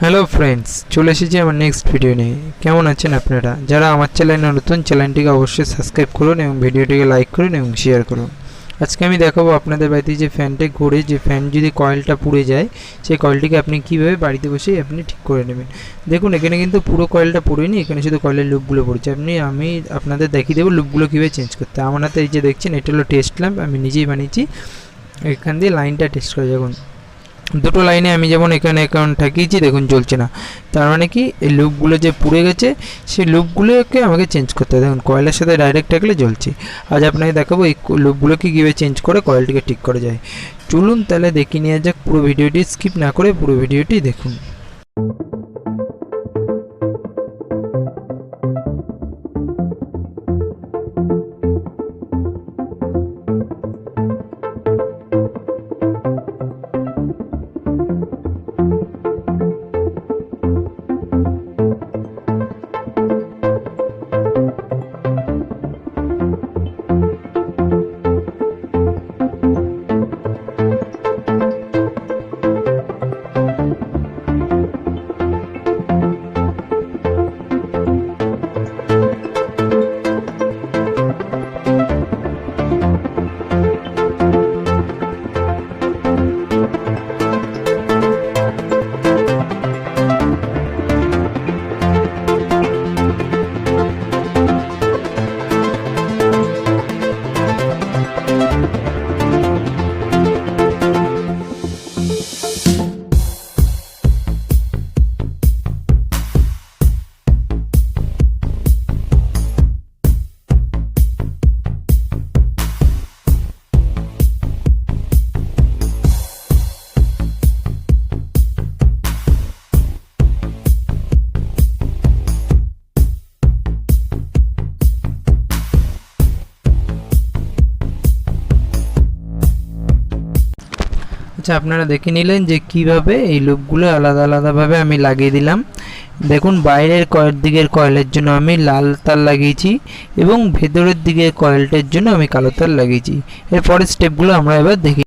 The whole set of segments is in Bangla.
হ্যালো ফ্রেন্ডস, চলে এসেছি আমার নেক্সট ভিডিও নিয়ে। কেমন আছেন আপনারা? যারা আমার চ্যানেলে নতুন, চ্যানেলটিকে অবশ্যই সাবস্ক্রাইব করুন এবং ভিডিওটিকে লাইক করুন এবং শেয়ার করুন। আজকে আমি দেখাবো আপনাদের বাড়িতে যে ফ্যানটা ঘুরে, যে ফ্যান যদি কয়েলটা পুড়ে যায়, সেই কয়েলটিকে আপনি কীভাবে বাড়িতে বসেই আপনি ঠিক করে নেবেন। দেখুন, এখানে কিন্তু পুরো কয়েলটা পুড়েনি, এখানে শুধু কয়েলের লুপগুলো পড়েছে। আমি আপনাদের দেখিয়ে দেবো লুপগুলো কীভাবে চেঞ্জ করতে। আমার হাতে এই যে দেখছেন, এটা হলো টেস্ট ল্যাম্প, আমি নিজেই বানিয়েছি। এখান দিয়ে লাইনটা টেস্ট করে দেখুন, দুটো লাইনে আমি যেমন এখানে অ্যাকাউন্ট ঠাকিয়েছি, দেখুন জ্বলছে না। তার মানে কি, এই লুপগুলো যে পুড়ে গেছে, সেই লুপগুলোকে আমাকে চেঞ্জ করতে হবে। দেখুন, কয়েলের সাথে ডাইরেক্ট থাকলে জ্বলছে। আজ আপনাকে দেখাবো এই লুপগুলোকে কীভাবে চেঞ্জ করে কয়েলটিকে ঠিক করা যায়। চলুন তাহলে দেখে নেওয়া যাক। পুরো ভিডিওটি স্কিপ না করে পুরো ভিডিওটি দেখুন। আচ্ছা, আপনারা দেখে নিলেন যে কিভাবে এই লুপগুলো আলাদা আলাদাভাবে আমি লাগিয়ে দিলাম। দেখুন, বাইরের দিকের কয়েলের জন্য আমি লাল তার লাগিয়েছি এবং ভেতরের দিকের কয়েলটার জন্য আমি কালো তার লাগিয়েছি। এরপরের স্টেপগুলো আমরা এবার দেখি।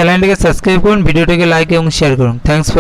চ্যানেলটিকে সাবস্ক্রাইব করুন, ভিডিওটিকে লাইক এবং শেয়ার করুন। Thanks for